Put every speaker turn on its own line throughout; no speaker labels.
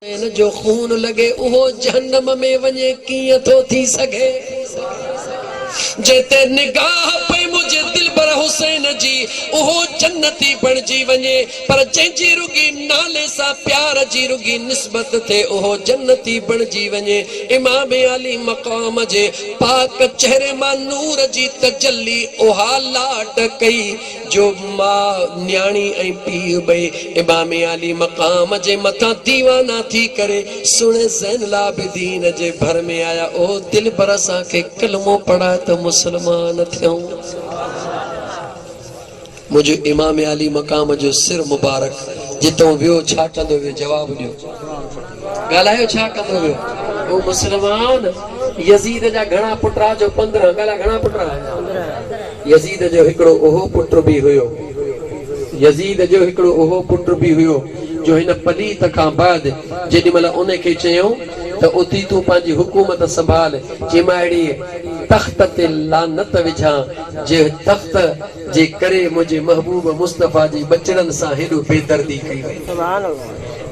जो खून लगे उहो जहन्नम में वने कीअं थो थी सके। जेते निगाह पे मुझे दिल पर हुसैन जी उहो जन्नती बणजी वने, पर जंहिंजी रुगी नाले सा प्यार जी रुगी निस्बत थे उहो जन्नती बणजी वने। इमाम अली मकाम जे पाक चेहरे मां नूर जी तजल्ली उहा लाट कई जो मां न्याणी ऐं पीउ ॿई इमाम अली मकाम जे मथां दीवाना थी करे सुणे ज़ैनुल आबिदीन जे भर में आया। ओ दिल पर असां खे कलमो पढ़ा त मुसलमान थियूं। मुझे इमाम अली मकाम जो सिर मुबारक जितो वियो छा कंदो वियो जवाब ॾियो, ॻाल्हायो छा कंदो वियो। ओ मुसलमान यजीद जा घणा पुटरा जो 15 ॻाल्हा घणा पुटरा। यजीद जो हिकिड़ो ओहो पुट भी हुयो, यजीद जो हिकिड़ो ओहो पुट भी हुयो जो हिन पलीत खां बाद जेॾी महिल उन खे चयऊं त उथी तूं पंहिंजी हुकूमत संभाल, जे मां अहिड़ी तख्त ते लानत विझां जे तख्त जे करे मुंहिंजे महबूब मुस्तफ़ा जी बचड़नि सां हेॾो बेदर्दी कई वई।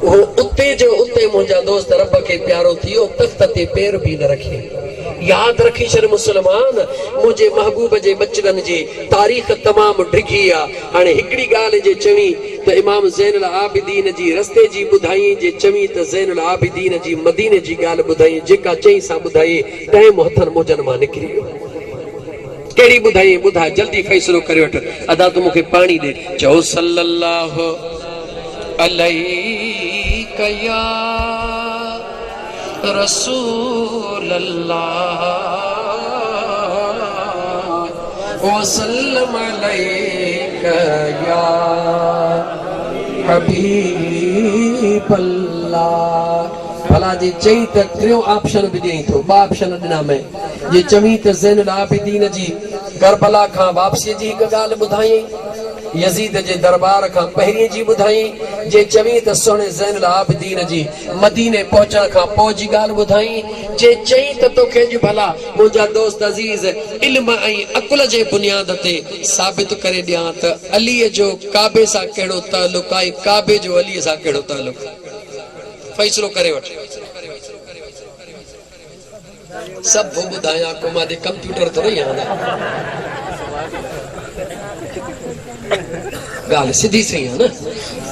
उहो उते जो उते मुंहिंजा दोस्त रब खे प्यारो थियो, तख्त ते पैर भी न रखे। याद रखी छॾ मुसलमान, मुंहिंजे महबूब जे बचड़नि जी तारीख़ तमामु डिघी आहे। हाणे हिकिड़ी ॻाल्हि जे चवी त इमाम ज़ैनुल आबिदीन जी रस्ते जी ॿुधाई, जे चवी त ज़ैनुल आबिदीन जी मदीने जी ॻाल्हि ॿुधाई, जेका चई सां ॿुधाई टाइम हथनि मुंहजनि मां निकिरी वियो। कहिड़ी ॿुधाई ॿुधा, जल्दी फ़ैसिलो करे वठ। अदा तूं मूंखे पाणी ॾे। चओ सल्लल्लाहु अलैहि या रसूल अल्लाह वसल्लम अलैका या हबीब अल्लाह। भला जी चई त टियों ऑप्शन भी ॾेई थो, ॿ ऑप्शन ॾिना मैं। जे चवी त ज़ैनुल आबिदीन जी करबला खां वापसी जी हिकु ॻाल्हि ॿुधाई, यजीद जे दरबार खां पहिरीं जी ॿुधाई। जे चवी त सुहिणे ज़ैनुल आबिदीन जी मदीने पहुचण खां पोइ जी ॻाल्हि ॿुधाई। जे चई त तोखे अॼु भला मुंहिंजा दोस्त अज़ीज़ इल्म ऐं अकुल जे बुनियाद ते साबित करे ॾियां त अलीअ जो काबे सां कहिड़ो तालुक आहे, काबे जो अलीअ सां कहिड़ो तालुक। फ़ैसिलो करे वठ। सभु ॿुधायां को मां कंप्यूटर थोरी आहियां। ॻाल्हि सिधी सही आहे न।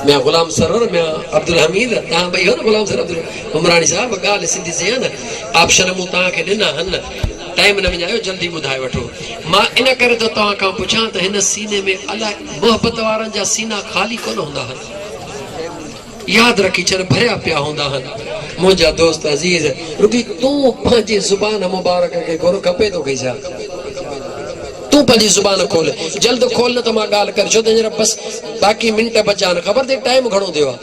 मैं गुलाम सरोवर, मैं अब्दुल हमीद, तव्हां ॿई हो न गुलाम सर अब्दुल उमरानी साहब। ॻाल्हि सिधी सही आहे न। ऑप्शन मूं तव्हांखे ॾिना आहिनि, टाइम न विञायो, जल्दी ॿुधाए वठो। मां इन करे त तव्हां खां पुछां त हिन सीने में अलाए मोहबत वारनि जा सीना ख़ाली कोन हूंदा आहिनि, यादि रखी छॾ भरिया पिया हूंदा आहिनि। मुंहिंजा दोस्त अज़ीज़ रुकी तूं पंहिंजी ज़ुबान मुबारक खे घुर खपे थो कई छा। तूं पंहिंजी ज़ुबान खोल, जल्द खोल न त मां ॻाल्हि करे छो त बसि बाक़ी मिंट बचा आहिनि। ख़बर अथई टाइम घणो थियो आहे,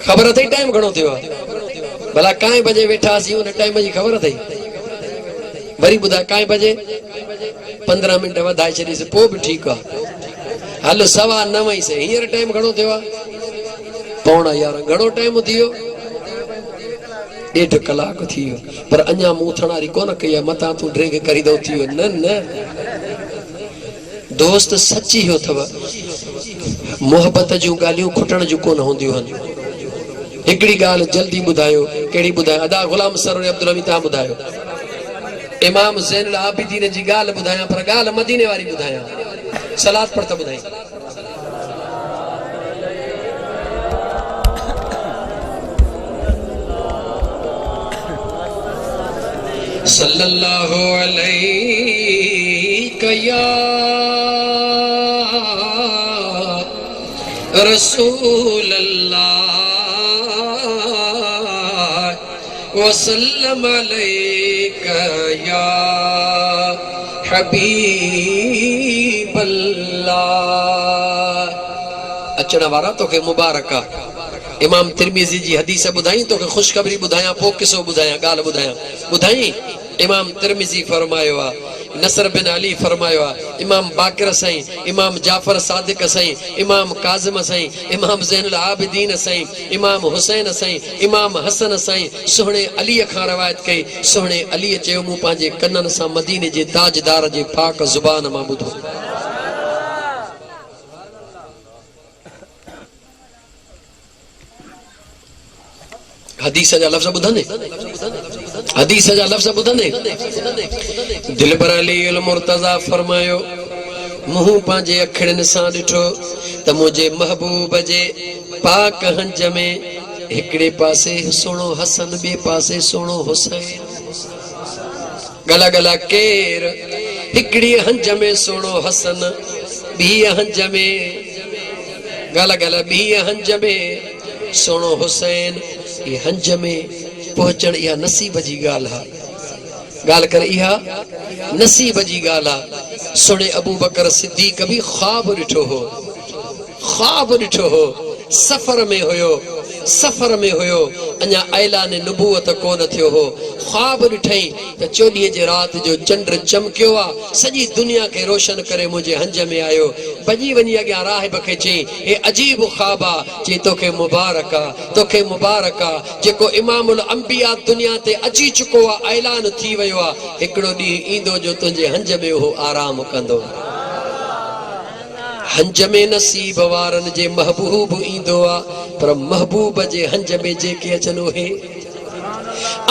ख़बर अथई टाइम घणो थियो आहे। भला काएं बजे वेठासीं उन टाइम जी ख़बर अथई। वरी ॿुधाए काएं बजे 15 मिंट वधाए छॾीसि पोइ बि ठीकु आहे। हल 9:15 से हींअर टाइम घणो थियो आहे 11:15। घणो टाइम थी वियो 1.5 कलाक थी वियो, पर अञा मूं थणारी कोन कई आहे। मतां तूं ड्रिंक करींदो थी वियो। न न दोस्त सची हो अथव, मोहबत जूं ॻाल्हियूं खुटण जूं कोन हूंदियूं आहिनि। हिकिड़ी ॻाल्हि जल्दी ॿुधायो, कहिड़ी ॿुधायो। अदा गुलाम सरोवर अब्दुल हमीद तव्हां ॿुधायो। इमाम ज़ैनुल आबिदीन जी ॻाल्हि ॿुधायां, पर ॻाल्हि मदीने वारी ॿुधायां। सलात पढ़ त ॿुधाई। सल्लल्लाहु अलैहि या रसूल अल्लाह वसल्लम अलैका या हबीब अल्लाह। अचण वारा तोखे मुबारक आहे। इमाम तिरमिज़ी जी हदीस ॿुधाई, तोखे ख़ुशख़बरी ॿुधायां, पोइ किसो ॿुधायां, ॻाल्हि ॿुधायां। ॿुधाई इमाम तिरमिज़ी फरमायो आहे, नसर बिन अली फरमायो आहे, इमाम बाकिर साईं, इमाम जाफर सादिक साईं, इमाम काज़िम साईं, इमाम ज़ैनुल आबिदीन साईं, इमाम हुसैन साईं, इमाम हसन साईं सुहिणे अलीअ खां रवायत कई। सुहिणे अलीअ चयो मूं पंहिंजे कननि सां मदीने जे ताजदार जे पाक ज़ुबान मां ॿुधो। हदीस जा लफ्ज़ ॿुधंदे, हदीस जा लफ्ज़ ॿुधंदे दिल पर अली अल मुर्तज़ा फरमायो मुंह पंहिंजे अखिड़नि सां ॾिठो त मुंहिंजे महबूब जे पाक हंज में हिकिड़े पासे सोणो हसन ॿिए पासे सोणो हुसैन गला गला केर हिकिड़ी हंज में सोणो हसन ॿी हंज में गला गला ॿी हंज में सोणो हुसैन ये हंज में पहुचण इहा नसीब जी ॻाल्हि आहे ॻाल्हि कर इहा नसीब जी ॻाल्हि आहे सुणे अबू बकर सिद्दीक़ बि ख्वाब ॾिठो हो ख्वाब ॾिठो हो सफ़र में हुयो अञा ऐलान नबूवत कोन थियो हो ख्वाब ॾिठई त 24 जे रात जो चंड चमकियो आहे सॼी दुनिया खे रोशन करे मुंहिंजे हंज में आयो भॼी वञी अॻियां राहिब खे चई हे अजीब ख्वाब आहे चई तोखे मुबारक आहे जेको इमामुल अंबिया दुनिया ते अची चुको आहे ऐलान थी वियो आहे हिकिड़ो ॾींहुं ईंदो जो तुंहिंजे हंज में उहो आराम कंदो हंज में नसीब वारन जे महबूब ईंदो आहे पर महबूब जे हंज में जेके अचनि उहे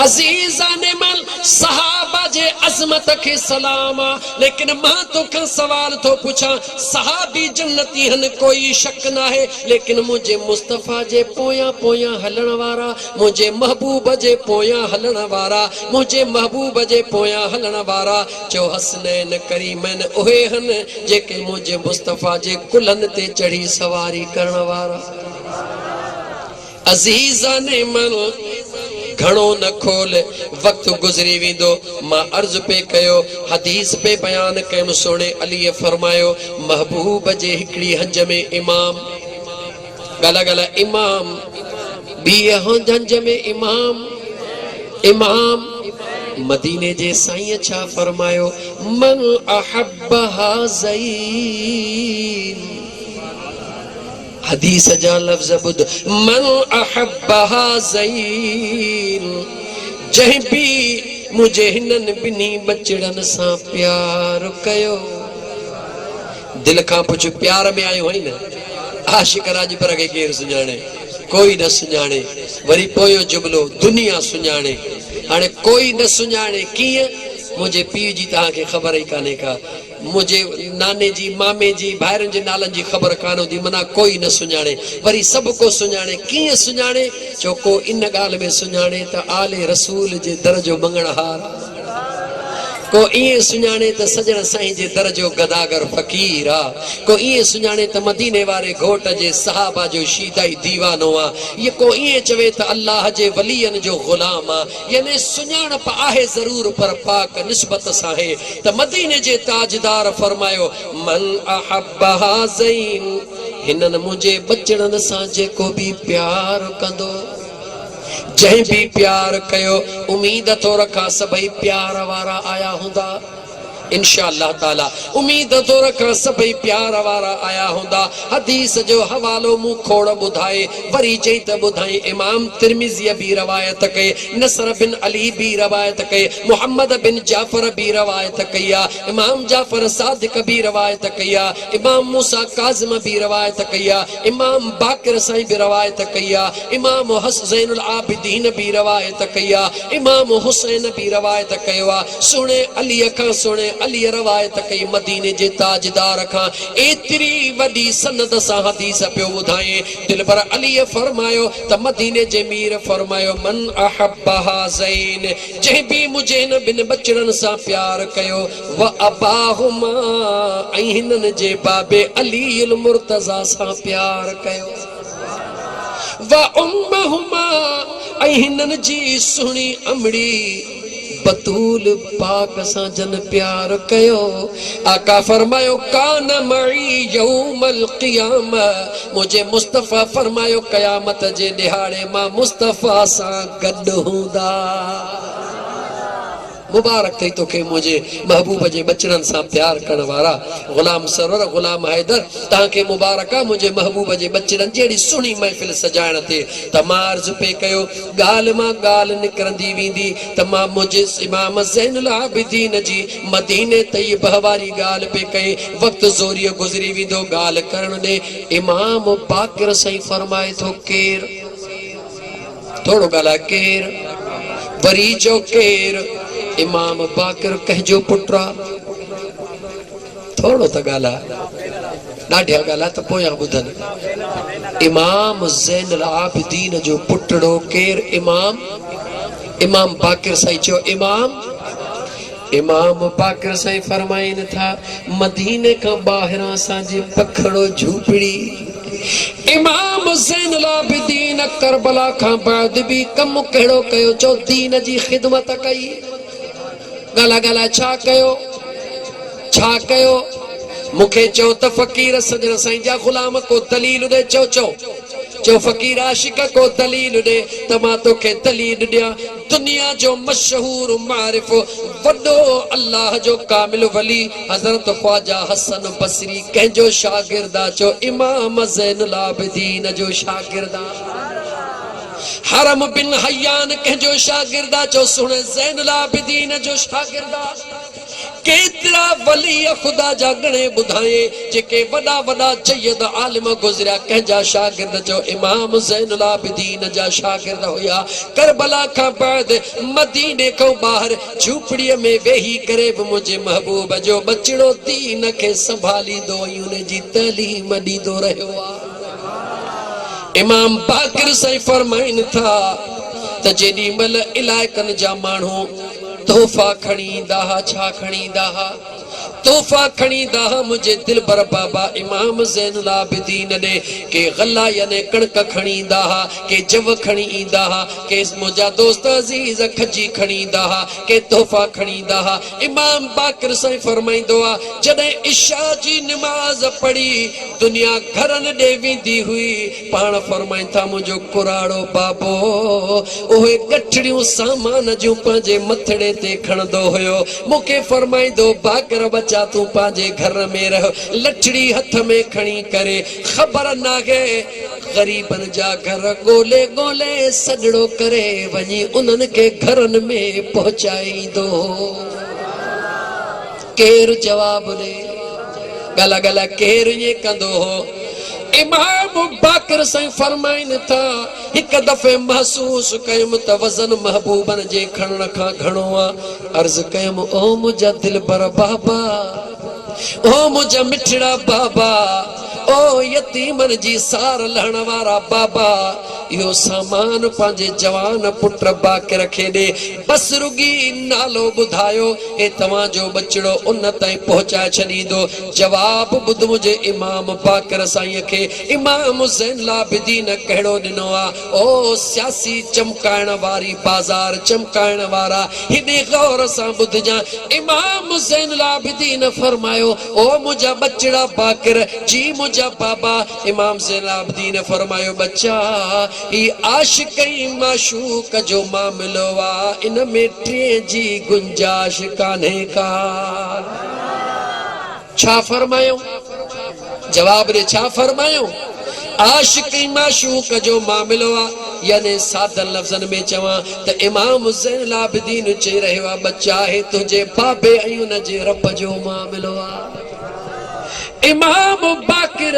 अज़ीज़ान मल सहाबा जे अज़मत के सलाम लेकिन मां तोखां सवाल थो पुछां सहाबी जन्नती हन कोई शक ना है लेकिन मुझे मुस्तफा जे पोया पोया हलण वारा मुझे महबूब जे पोया हलण वारा मुझे महबूब जे पोया हलण वारा जो हसनैन करीमन उहे हन जेके मुझे मुस्तफा जे कुलन ते चढ़ी सवारी करण वारा अज़ीज़ान मल घणो न खोल वक्त गुजरी वेंदो मां अर्ज पे कयो हदीस पे बयान कयम सोने अली फरमायो महबूब जे हिकड़ी हंज में इमाम गला गला इमाम बी हंज में इमाम मदीने जे साईं छा फरमायो मन अहब्बहा ज़ईन हदीस जा लफ्ज़ बुध मन अहब्बहा ज़ईन जह भी मुझे हिनन बिनी बचड़न सा प्यार कयो दिल का पुछ प्यार में आयो है ना आशिक राज पर के केर सुञाणे कोई न सुञाणे वरी पोयो जुमलो दुनिया सुञाणे हाणे कोई न सुञाणे कीअं मुझे पीउ जी तहां के खबर ही काने का मुझे नाने जी मामे जी भाइरन जे नालन जी खबर कानो दी मना कोई न सुञाणे वरी सब को सुञाणे कीअं सुञाणे जो को इन गाल में सुञाणे त आले रसूल जे दर जो मंगणहार को इए सुञाणे त सजण साईं जे दर जो गदागर फकीर आ को इए सुञाणे त मदीने वारे घोट जे सहाबा जो शीदाई दीवानो आ ये को इए चवे त अल्लाह जे वलियन जो गुलाम आ यानी सुञाणप आहे जरूर पर पाक निस्बत सां है त मदीने जे ताजदार फरमायो मन अहब्बहा ज़ईन हिनन मुझे बचड़न सां जेको भी प्यार कंदो जै भी प्यार कयो उम्मीद तो रखा सभई प्यार वारा आया हुंदा इंशाअल्लाह ताला उम्मीद तो रखा सभई प्यार वारा आया हुंदा हदीस जो हवालो मु खोड़ बुधाए वरी चई त बुधाई इमाम तिरमिज़ी भी रवायत कई नसर बिन अली भी रवायत कई मोहम्मद बिन जाफर भी रवायत कया इमाम जाफर सादिक भी रवायत कया इमाम मूसा काज़िम भी रवायत कया इमाम बाकिर साईं भी रवायत कया इमाम हुसैनुल आबिदीन भी रवायत कया इमाम हुसैन भी रवायत कयो सुने अली का सुने अली रवायत कई मदीने जे ताजदार खां एतरी वडी सनद सां हदीस पियो ॿुधाए दिल पर अली फरमायो त मदीने जे मीर फरमायो मन अहब्बहा ज़ईन जंहिं भी मुझे न बिन बचड़न सां प्यार कयो व अबाहुमा ऐं हिनन जे बाबे अली अल मुर्तज़ा सां प्यार कयो व उम्महुमा ऐं हिनन जी सुहिणी अमड़ी बतूल पाक सां जन प्यार कयो आका फरमायो कान मई यौमल क़ियामा मुझे मुस्तफा फरमायो क़यामत जे दिहाड़े मां मुस्तफा सां गॾु हूंदा मुबारक थई तोखे मुझे महबूब जे बचड़न सां प्यार करण वारा गुलाम सरवर गुलाम हैदर ताके मुबारक मुझे महबूब जे बचड़न जेड़ी सुनी महफिल सजायण थे त मां अर्ज पे कयो गाल मां गाल निकरंदी वेंदी त मां मुझे इमाम ज़ैनुल आबिदीन जी मदीने तैयबा वारी गाल पे कई वक्त जोरी गुजरी वेंदो गाल करण दे इमाम बाकिर सही फरमाए थो केर थोड़ो गाला केर वरी जो केर इमाम बाकर कहजो पुत्रा थोड़ो त गाला ॾाढिया गाला त पोयां ॿुधनि इमाम ज़ैनुल आबिदीन जो पुटड़ो केर इमाम बाकर साईं चयो इमाम बाकर साईं फरमाइनि था मदीने का ॿाहिरां असांजे पखड़ो झूपड़ी इमाम ज़ैनुल आबिदीन करबला खां बाद भी कम कहिड़ो कयो चो दीन जी ख़िदमत कई गाला गाला छा कयो मुखे चो त फ़कीर सजण साईं जा ग़ुलाम को दलील दे चो फ़कीर आशिक को दलील दे त मां तोखे दलील ॾियां दुनिया जो मशहूर मारिफ वॾो अल्लाह जो कामिल वली हज़रत ख्वाजा हसन बसरी कंहिंजो शागिर्द आहे चो इमाम ज़ैनुल आबिदीन जो शागिर्द आहे हरम बिन हयान कंहिंजो शागिर्द आहे चो सुण ज़ैनुल आबिदीन जो शागिर्द आहे केतरा वली खुदा जा गणे बुधाए जेके वडा वडा जयद आलिम गुजरिया कंहिंजा शागिर्द जो इमाम ज़ैनुल आबिदीन जा शागिर्द हुया करबला खां बाद मदीने खां ॿाहिर झूपड़ीअ में वेही करे बि मुंहिंजे महबूब जो बचड़ो दीन खे संभालींदो ऐं उन जी तलीम ॾींदो रहियो आहे इमाम बाकर साईं फरमाइनि था त जेॾी महिल इलाइक़नि जा माण्हू तोहफ़ा खणी ईंदा हुआ छा खणी ईंदा हुआ तोहफ़ा खणी ईंदा हुआ मुंहिंजे दिलबर बाबा इमाम ज़ैनुल आबिदीन ॾे के गला याने कणक खणी ईंदा हुआ के जव खणी ईंदा हुआ के मुंहिंजा दोस्त अज़ीज़ खजी खणी ईंदा हुआ के तोहफ़ा खणी ईंदा हुआ इमाम बाकर साईं फरमाईंदो आहे जॾहिं इशा जी निमाज़ पढ़ी दुनिया घरनि ॾे वेंदी हुई पाण फरमाइनि था मुंहिंजो कुराड़ो बाबो उहे गठड़ियूं सामान जूं पंहिंजे मथड़े ते खणंदो हुयो मूंखे फरमाईंदो बाकर बचा तू पांजे घर में रह लठड़ी हथ में खणी करे खबर नागे गरीबन जा घर गोले गोले सजड़ो करे वनी उन्हन के घरन में पहुंचाईंदो केर जवाब दे गला गला केर ये कंदो हो इमाम बाकर साईं फरमाइनि था हिक दफ़े महसूस कयुम त वज़न महबूबन जे खणण खां घणो आहे अर्ज़ कयुम ओ मुंहिंजा दिलबर बाबा ओ मुंहिंजा मिठड़ा बाबा ओ यतीमन जी सार लहण वारा बाबा यो सामान पंहिंजे जवान पुट बाकर खे ॾे बस रुगी नालो ॿुधायो ए तव्हांजो बचड़ो उन ताईं पहुचाए छॾींदो जवाब ॿुध मुंहिंजे इमाम बाकर साईं खे इमाम ज़ैनुल आबिदीन कहिड़ो ॾिनो आहे ओ सियासी चमकाइण वारी बाज़ार चमकाइण वारा हेॾे गौर सां ॿुधजां इमाम ज़ैनुल आबिदीन फरमायो ओ मुंहिंजा बचड़ा बाकर जी मुंहिंजा बाबा इमाम ज़ैनुल आबिदीन फरमायो बच्चा ई आशिक माशूक जो मामलो आहे इन में टे जी गुंजाइश कान्हे का छा फरमायो जवाब ॾे छा फरमायो आशिक माशूक जो मामलो आहे यानी सादन लफ्ज़न में चवां त इमाम ज़ैनुल आबिदीन चई रहियो आहे बच्चा हे तुंहिंजे बाबे ऐं उन जे रब जो मामलो आहे इमाम बाकर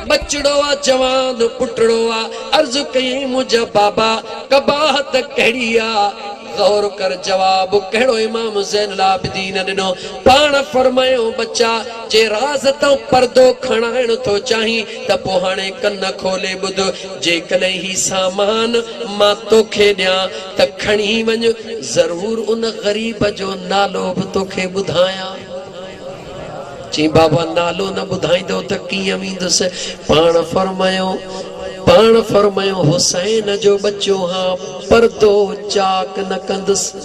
बचड़ो आ जवान पुटड़ो आ अर्ज कई मुंहिंजा बाबा कबाहत कहिड़ी आ गौर कर जवाब कहिड़ो इमाम ज़ैनुल आबिदीन ॾिनो पाण फरमायो बच्चा जे राज़ तो पर्दो खणाइण थो चाहीं त पोइ हाणे कन खोले ॿुध जेकॾहिं ही सामान मां तोखे ॾियां त खणी वञ ज़रूर उन ग़रीब जो नालो बि तोखे ॿुधायां जी बाबा नालो न ॿुधाईंदो त कीअं वेंदुसि पाण फरमायो हुसैन जो बच्चो हाँ पर्दो चाक न कंदुसि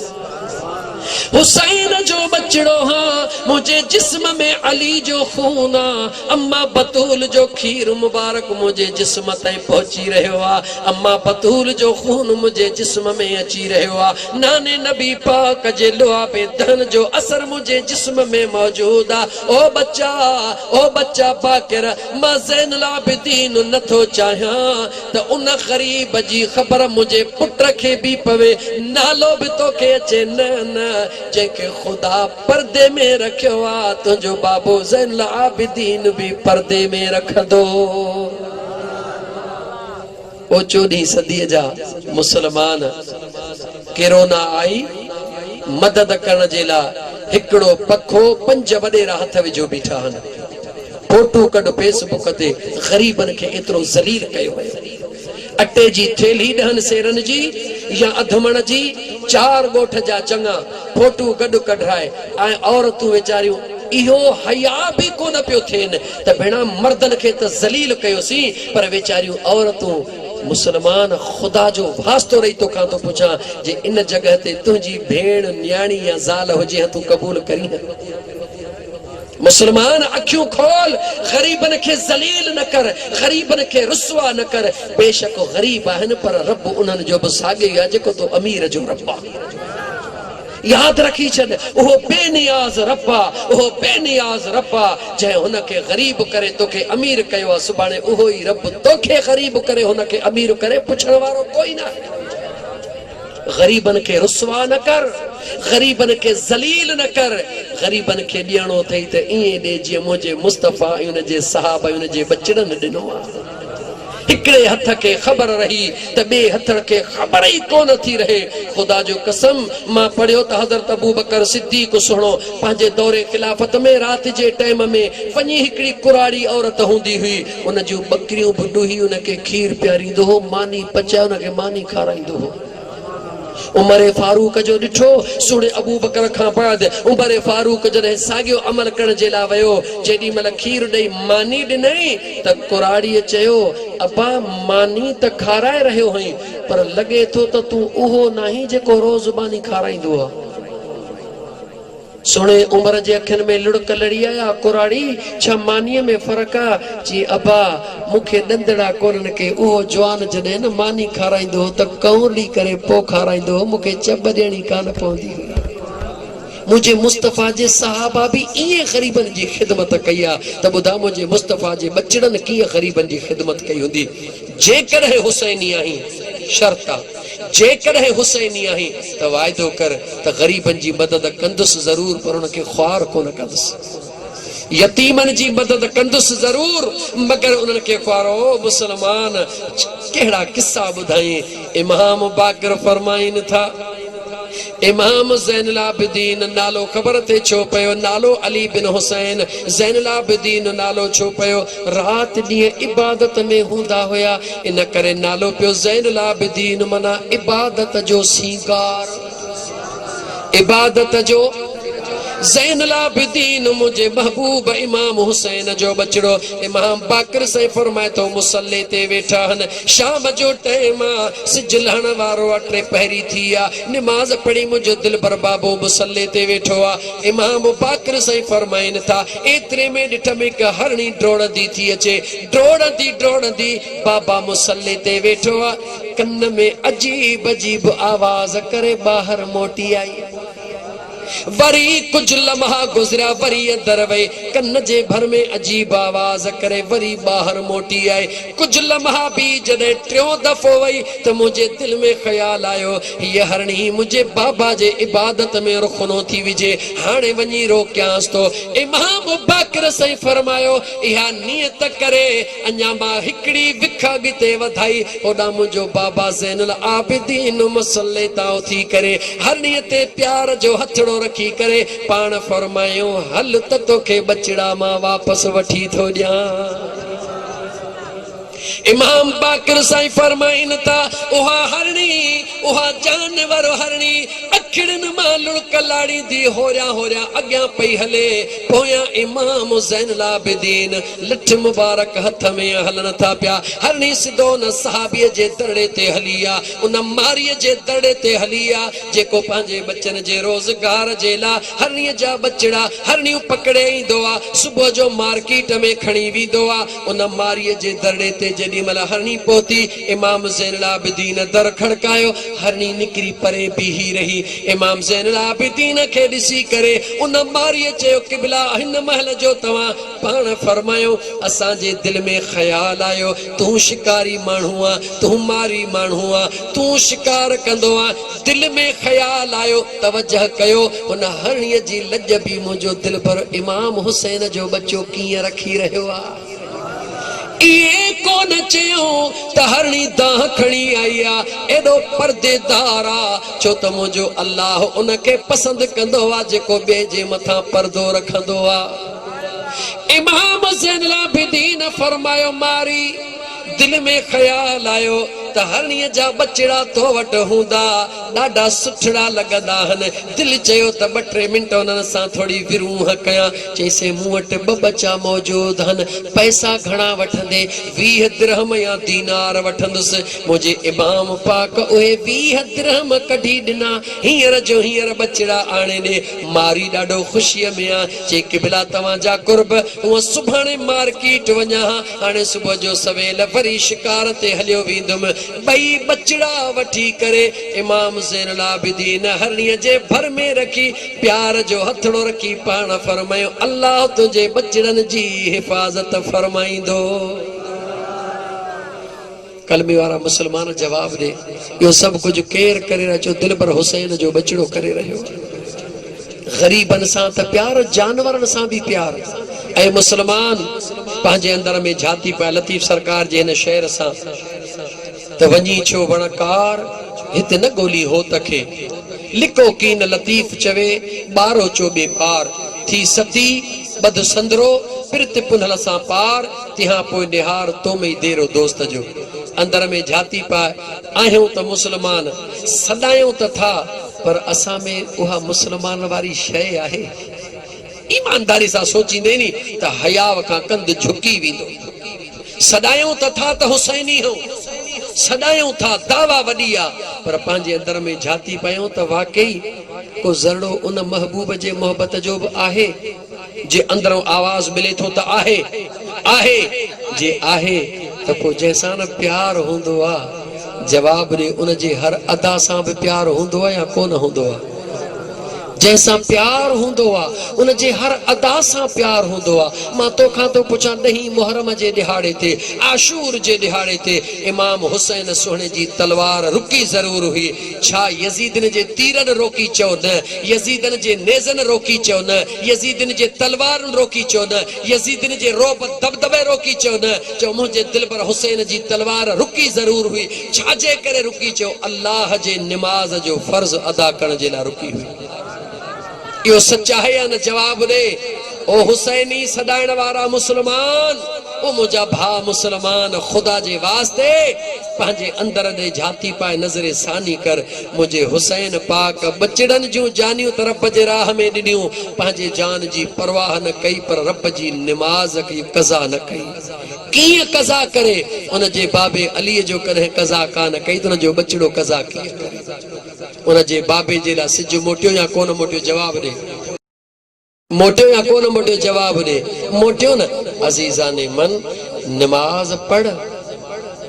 हुसैन जो बचड़ो हाँ मुझे जिस्म में अली जो खून आ अम्मा बतूल जो खीर मुबारक मुझे जिस्म ताईं पहुंची रहियो आ अम्मा बतूल जो खून मुझे जिस्म में अची रहियो आ नाने नबी पाक जे लुआबे दहन जो असर मुझे जिस्म में मौजूद आ ओ बच्चा बाकर मां ज़ैनुल आबिदीन नथो चाहियां त उन ग़रीब जी ख़बर मुझे पुट खे भी पवे नालो भी तोखे अचे न जेके खुदा पर्दे में रखियो आ तुंहिंजो बाबो ज़ैनुल आबिदीन भी पर्दे में रखंदो ओ 14वीं सदी जा मुसलमान कोरोना आई मदद करण जे लाइ हिकिड़ो पखो 5 वडेरा हथ विझो बीठा आहिनि। फोटो कढ फेसबुक ते ग़रीबन खे एतिरो ज़लील कयो वियो। अटे जी थेली 10 सेरनि जी या अधमण जी 4 ॻोठ जा चङा फोटो गॾु कढाए ऐं औरतूं वीचारियूं इहो हया भी कोन पियो थियनि त भेणा मर्दन खे त ज़लील कयोसीं पर वीचारियूं औरतूं मुसलमान खुदा जो वास्तो रही तोखां तो पुछां जे इन जगह ते तुंहिंजी भेण न्याणी या ज़ाल हुजे तूं कबूल करी न। मुसलमान अखियूं खोल, गरीबन के जलील न कर, गरीबन के रुसवा न कर। बेशक गरीब आहिनि पर रब उन्हनि जो बि साॻियो आहे जेको तो अमीर जो रब आहे। याद रखी छॾ उहो बेनियाज़ रब आहे, उहो बेनियाज़ रब आहे जंहिं हुनखे गरीब करे तोखे अमीर कयो आहे। सुभाणे उहो ई रब तोखे गरीब करे हुनखे अमीर करे पुछण वारो कोई न आहे। गरीबन के रुसवा न कर, गरीबन के जलील न कर। गरीबन के ॾियणो अथई त ईअं ॾे जीअं मुंहिंजे मुस्तफ़ा ऐं उनजे सहाबा ऐं उनजे बचड़नि ॾिनो आहे। हिकिड़े हथ के ख़बर रही त ॿिए हथ के ख़बर ई कोन थी रहे। खुदा जो कसम मां पढ़ियो त हज़रत अबू बकर सिद्दीक़ सुहिणो पंहिंजे दौरे खिलाफ़त में राति जे टाइम में वञी हिकिड़ी कुराड़ी औरत हूंदी हुई, उन जूं बकरियूं बि ॾुही उनखे खीर पियारींदो हो, मानी पचाए उनखे मानी खाराईंदो हो। उमर फारूक जो ॾिठो सुणे अबू बकर खां बाद उमर फारूक जॾहिं साॻियो अमल करण जे लाइ वियो, जेॾी महिल खीर ॾेई मानी ॾिनई त कुराड़ीअ चयो अबा मानी त खाराए रहियो हुई पर लॻे थो त तूं उहो नाही जेको रोज़ मानी खाराईंदो आहे। सुणे उमर जे अखियुनि में लुड़क लड़ी आया, कुराड़ी छा मानीअ में फ़र्क़ु आहे? जी अबा मूंखे ॾंदड़ा कोन्हनि के उहो जवान जॾहिं न मानी खाराईंदो हो त कौड़ी करे पोइ खाराईंदो हो, मूंखे चब ॾियणी कान पवंदी हुई। मुझे मुस्तफ़ा जे सहाबा भी इए गरीबन जी खिदमत कई आहे त ॿुधा मुझे मुस्तफ़ा जे बचड़नि कीअं गरीबन जी खिदमत कई हूंदी। जेकॾहिं हुसैनी आहीं शर्त आहे, जेकॾहिं हुसैनी आहीं त वाइदो कर त गरीबन जी मदद कंदुसि ज़रूर पर उनखे ख्वार कोन कंदुसि। यतीमन जी मदद कंदुसि ज़रूर मगर उन्हनि खे ख्वारो। मुसलमान कहिड़ा किस्सा ॿुधाई। इमाम बाक़र फरमाइनि था, इमाम ज़ैनुल आबिदीन नालो ख़बर थे छो पियो? नालो अली बिन हुसैन, ज़ैनुल आबिदीन नालो छो पियो? रात ॾींहं इबादत में हूंदा हुया, इन करे नालो पियो ज़ैनुल आबिदीन, माना इबादत जो सींगार, इबादत जो। ज़ैनुल आबिदीन मुझे महबूब इमाम हुसैन जो बचड़ो। इमाम बाक़र से फरमाए तो मुसल्ले ते वेठा हन, शाम जो टाइम आ, सिज लहण वारो आ, 3 पहरी थी आ, नमाज पढ़ी मुझो दिल भर बाबो मुसल्ले ते वेठो आ। इमाम बाक़र से फरमाइन था एतरे में ॾिठ में हिक हरणी ड्रोड़ंदी थी अचे, ड्रोड़ंदी बाबा मुसल्ले ते वेठो आ, कन में अजीब अजीब आवाज करे ॿाहिरि मोटी आई। वरी कुछ लम्हा गुजरा, वरी अंदर वे, कन जे भर में अजीब आवाज करे वरी बाहर मोटी आए। कुछ लम्हा भी जॾहिं 3 दफ़ो वई त मुझे दिल में ख्याल आयो ये हरणी मुझे बाबा जे इबादत में रुखनो थी विझे, हाणे वञी रोकियांसि तो। इमाम बाक़र सही फरमायो इहा नियत करे अञा मां हिकिड़ी विख अॻिते वधाई, होॾां मुंहिंजो बाबा ज़ैनुल आबिदीन मसले तां उथी करे हरणीअ ते प्यार जो हथड़ो रखी करे पान फरमायो हल त तोखे बचड़ा मां वापस वठी थो ॾियां। इमाम बाक़र साईं फरमाइन था उहा हरणी, उहा जानवर हरणी अखिड़नि मां लुड़क लाड़ींदी होरियां होरियां अॻियां पई हले, पोयां इमाम ज़ैनुल आबिदीन लठ मुबारक हथ में हलन था पिया। हरणी सिधो न सहाबीअ जे दड़े ते हली आ, उन मारीअ जे दड़े ते हली आ जेको पंहिंजे बचन जे रोज़गार जे लाइ हरणीअ जा बचड़ा हरणियूं पकड़े ईंदो आ, सुबुह जो मार्केट में खणी वेंदो आ। उन मारीअ जे दड़े ते जेॾी महिल हरणी पहुती, इमाम ज़ैनुल आबिदीन दर खड़कायो, हरणी निकिरी परे बीही रही। इमाम ज़ैनुल आबिदीन खे ॾिसी करे उन मारीअ चयो क़िबला हिन महल जो तव्हां पाण फरमायो असांजे दिल में ख़्याल आयो तूं शिकारी माण्हू आ, तूं मारी माण्हू आ, तूं शिकार कंदो आ, दिल में ख़्याल आयो तवजह कयो उन हरणीअ जी लज बि मुंहिंजो दिल पर इमाम हुसैन जो बच्चो कीअं रखी रहियो आ। ये कोन चयो त हरणी दाह खणी आई आ एडो पर्देदार आ छो त मुंहिंजो अल्लाह उनखे पसंद कंदो आ जेको ॿिए जे मथां पर्दो रखंदो आ। इमाम ज़ैनुल आबिदीन फरमायो मारी दिल में ख्याल आयो त हरणीअ जा बचड़ा तो वट हूंदा ॾाढा सुठड़ा लॻंदा आहिनि। दिल चयो त 2-3 मिंट उन्हनि सां थोड़ी विरूह कयां। चईसे मूं वटि 2 बच्चा मौजूद आहिनि। पैसा घणा वठंदे? 20 दिरहम या दीनार वठंदुसि। मुंहिंजे इमाम पाक उहे 20 दिरहम कढी ॾिना। हींअर जो हींअर बचड़ा आणे ॾे। मारी ॾाढो ख़ुशीअ में आ। चई क़िबला तव्हांजा कुर्ब हूअ सुभाणे मार्केट वञा हाणे सुबुह जो सवेल वरी शिकार ते हलियो वेंदुमि। 2 बचड़ा वठी करे इमाम ज़ैनुल आबिदीन हरणीअ जे भर में रखी प्यार जो हथड़ो रखी पाण फरमायो अल्लाह तुंहिंजे बचड़नि जी हिफ़ाज़त फरमाईंदो। कलमे वारा मुसलमान जवाब दे इहो सभु कुझु केर करे रहियो? दिलबर हुसैन जो बचड़ो करे रहियो। गरीबन सां त प्यार, जानवरन सां भी प्यार। ऐं मुसलमान पंहिंजे अंदर में झाती पिया लतीफ़ सरकार जे हिन शेर सां त वञी छो वणकार हिते न गोली हो तखे लिको कीन लतीफ़ चवे बारो चोबे पार थी सती बद संदरो पिरत पुनल सां पार तिहां पोइ निहार तो में देरो दोस्त जो। अंदर में झाती पाए आहियूं त मुसलमान सदायूं त था पर असां में उहा मुसलमान वारी शइ आहे। ईमानदारी सां सोचींदे नी त हयाव खां कंध झुकी वेंदो। सदायूं त था त हुसैनी हो, सदायूं था दावा वॾी आ पर पंहिंजे अंदर में झाती पयूं त वाकई को ज़रड़ो उन महबूब जे मोहब्बत जो बि आहे जे अंदरों आवाज़ मिले थो त आहे आहे जे आहे त पोइ जंहिंसां न प्यार हूंदो आहे जवाब ॾे उन जे हर अदा सां बि प्यार हूंदो आहे या कोन हूंदो आहे? जैसा प्यार हूंदो आहे उन जे हर अदा सां प्यार हूंदो आहे। मां तोखां तो पुछां 10 मुहर्रम जे दिहाड़े ते आशूर जे दिहाड़े ते इमाम हुसैन सुहिणे जी तलवार रुकी ज़रूर हुई। छा यज़ीदन जे तीरन रोकी चयो न? यज़ीदन जे नेज़न रोकी चयो न? यज़ीदन जे तलवारन रोकी चयो न? यज़ीदन जे रोब दबदबे रोकी चयो न? चयो मुंहिंजे दिलबर हुसैन जी तलवार रुकी ज़रूर हुई। छाजे करे रुकी चयो? अल्लाह जे निमाज़ जो फर्ज़ अदा करण जे लाइ रुकी हुई। यो सच्चा है या न? जवाब दे ओ हुसैनी सदाइण वारा मुसलमान, ओ मुझा भा मुसलमान खुदा जे वास्ते पंहिंजे अंदर दे झाती पाए नजरे सानी कर। मुझे हुसैन पाक बचड़न जूं जानियूं त रब जे राह में ॾिनियूं पंहिंजे जान जी परवाह न कई पर रब जी निमाज की कज़ा न कई। कीअं कज़ा करे? उन जे बाबे अली जो कॾहिं कज़ा कान कई त उन जो बचड़ो कज़ा कीअं करे? उन जे बाबे जे लाइ सिज मोटियो या कोन मोटियो? जवाब दे। मोटियो या कोन मोटियो? जवाब दे। मोटियो न। अजीजा ने मन नमाज पढ़,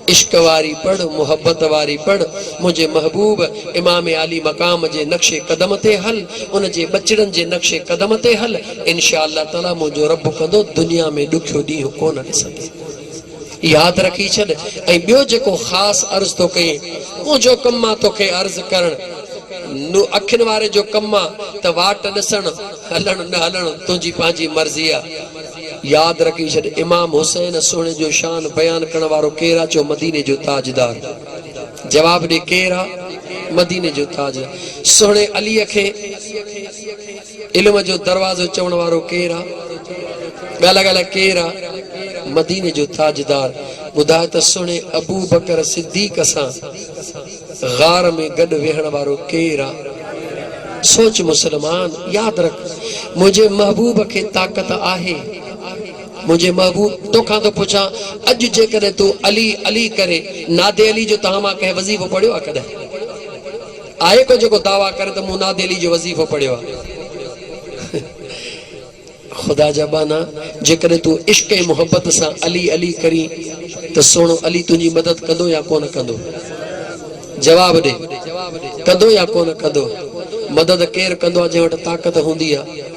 इश्क वारी पढ़, मोहब्बत वारी पढ़। मुझे महबूब इमाम आली मकाम जे नक्शे कदम ते हल, उन जे बचड़न जे नक्शे कदम ते हल। इंशाअल्लाह ताला मुझो रब कंदो दुनिया में दुखियो ॾींहुं कोन ॾिसंदे। याद रखी छॾ। ऐं ॿियो जेको ख़ासि अर्ज़ तो कई मुंहिंजो कमु आहे तोखे अर्ज़ करण अखियुनि वारे जो कमु आहे त वाट ॾिसण हलण न हलण तुंहिंजी पंहिंजी मर्ज़ी आहे। याद रखी छॾ इमाम हुसैन सुहिणे जो शान बयान करण वारो केरु आहे? चो मदीने जो ताजदार। जवाब ॾे केरु आहे? मदीने जो ताजदार। सुहिणे अलीअ खे इल्म जो दरवाज़ो चवण वारो केरु आहे? ॻाल्हि ॻाल्हि केरु आहे? मदीने जो ताजदार। ॿुधाए त सुहिणे अबू बकर सिद्दीक़ सां गार में गॾु वेहण वारो केरु आहे? सोच मुसलमान, याद रख मुझे महबूब खे ताक़त आहे। मुझे महबूब तोखां तो पुछां अॼु जेकॾहिं तूं अली अली करे नादे अली जो तव्हां मां कंहिं वज़ीफ़ो पढ़ियो आहे कॾहिं? आहे को जेको दावा करे त मूं नादे अली जो वज़ीफ़ो पढ़ियो आहे? खुदा जा बाना जेकॾहिं तूं इश्क ऐं मोहब्बत सां अली अली करी त सोनो अली तुंहिंजी मदद कंदो या कोन कंदो? जवाब ॾे। कंदो या कोन कंदो? मदद केरु कंदो आहे? जंहिं वटि ताक़त हूंदी आहे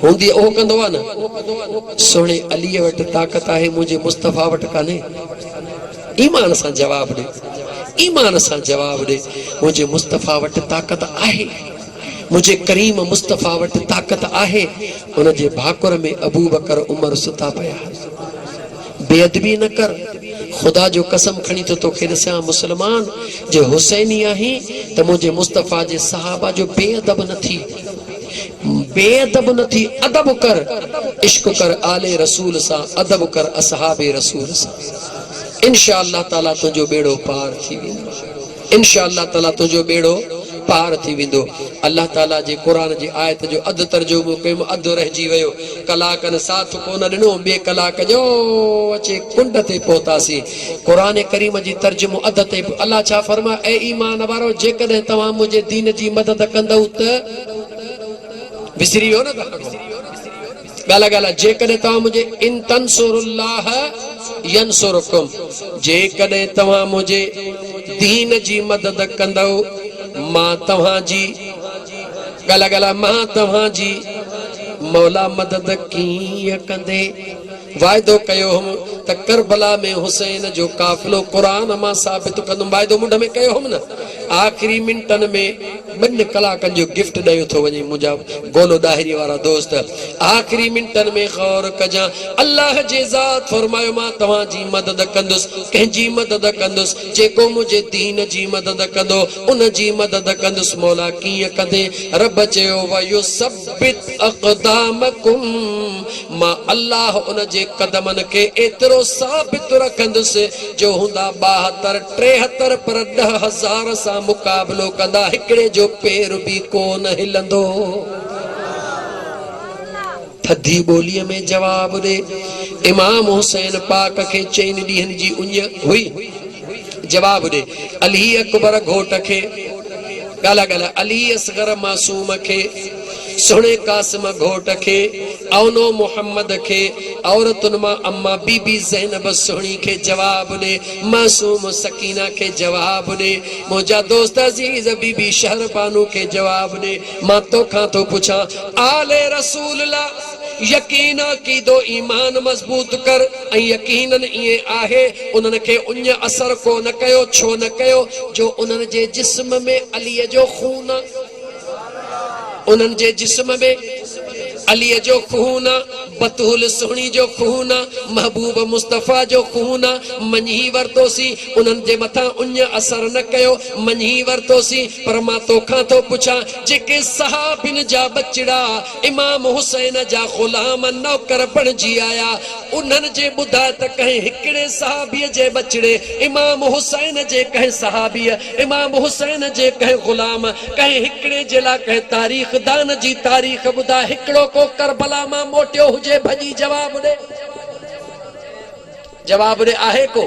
उहो कंदो आहे न। सोणे अलीअ वटि ताक़त आहे, मुंहिंजे मुस्तफ़ा वटि कान्हे। ईमान सां जवाब ॾे। ईमान सां जवाब ॾे। मुंहिंजे मुस्तफ़ा वटि ताक़त आहे, मुझे करीम मुस्तफ़ा वटि ताक़त आहे। उन जे भाकुर में अबू बकर उमर सुता पिया। बेअदबी न कर, खुदा जो कसम खणी तो तोखे ॾिसां मुसलमान जे हुसैनी आहीं त मुंहिंजे मुस्तफ़ा जे सहाबा जो बेअदब न थी, बेअदब न थी, अदब कर, इश्क कर आले रसूल सां, अदब कर असहाबे रसूल सां। इंशाअल्लाह ताला तुंहिंजो बेड़ो पार थी वेंदो, इंशाअल्लाह ताला तुंहिंजो बेड़ो पार थी वेंदो। अल्लाह ताला जे क़ुरान जी आयत जो अधु तर्जुमो कयो, अधु रहिजी वियो, कलाकनि साथ कोन ॾिनो, ॿिए कलाक जो अचे कुंड ते पहुतासीं। क़ुरान करीम जी तर्जुमो अधु ते, अल्लाह छा फरमाए, ए ईमान वारो जेकॾहिं तव्हां मुंहिंजे दीन जी मदद कंदव त, विसरी वियो न ॻाल्हि ॻाल्हि, जेकॾहिं तव्हां मुंहिंजे इन तंसुरुल्लाह यंसुरकुम, जेकॾहिं तव्हां मुंहिंजे दीन जी मदद कंदव, मां तव्हांजी ॻाल्हि ॻाल्हि, मां तव्हांजी मौला मदद कीअं कंदे। वाइदो कयो हुम त करबला में हुसैन जो काफ़िलो क़ुरान मां साबित कंदुमि, वाइदो मुंड में कयो हुम न। आख़िरी मिंटनि में 2 कलाकनि जो गिफ्ट ॾेयो थो वञे मुंहिंजा गोलो दाहिरी वारा दोस्त। आख़िरी मिंटनि में गौर कजां, अल्लाह जे ज़ात फरमायो मां तव्हांजी मदद कंदुसि, कंहिंजी मदद कंदुसि, जेको मुंहिंजे दीन जी मदद कंदो उन जी मदद कंदुसि। मौला कीअं कंदे, रब चयो वयुसब्बित अक़दामकुम, मां अल्लाह उन जे कदमनि खे एतिरो साबित रखंदुसि जो हूंदा 72 73, पर 10,000 सां मुक़ाबिलो कंदा हिकिड़े जो पेर बि कोन हिलंदो। थधी ॿोलीअ में जवाब ॾे, इमाम हुसैन पाक खे 4 ॾींहंनि जी उञ हुई। जवाब ॾे, अली अकबर घोट खे, ॻाल्हि ॻाल्हि, अली असगर मासूम खे, सुहिणे कासिम घोट खे, औनो मोहम्मद खे, औरतुनि मां अम्मा बीबी ज़ैनब सुहिणी खे जवाब ॾे, मासूम सकीना खे जवाब ॾे, मुंहिंजा दोस्त अज़ीज़ बीबी शहरबानू खे जवाब ॾे। मां तोखां थो पुछां, आले रसूल ला यकीन कीदो ईमान मज़बूत कर, ऐं यकीनन इएं आहे उन्हनि खे उञ असर को न कयो, छो न कयो, जो उन्हनि जे जिस्म में अलीअ जो खून, उन्हनि जे जिस्म में अलीअ जो खून, बतूल सुहिणी जो खून, महबूब मुस्तफ़ा जो खून, मञी वरितोसीं, उन्हनि जे मथां उञ असर न कयो, मञी वरितोसीं। पर मां तोखां थो पुछां, जेके सहाबिन जा बचड़ा इमाम हुसैन जा ग़ुलाम नौकर बणिजी आया, उन्हनि जे ॿुधाए त कंहिं हिकिड़े सहाबीअ जे बचड़े, इमाम हुसैन जे कंहिं सहाबीअ, इमाम हुसैन जे कंहिं ग़ुलाम, कंहिं हिकिड़े जे लाइ कंहिं तारीख़ दान जी तारीख़ ॿुधाए, हिकिड़ो को करबला मां मोटियो हुजे, भॼी जवाब ॾे, जवाब ॾे, आहे को?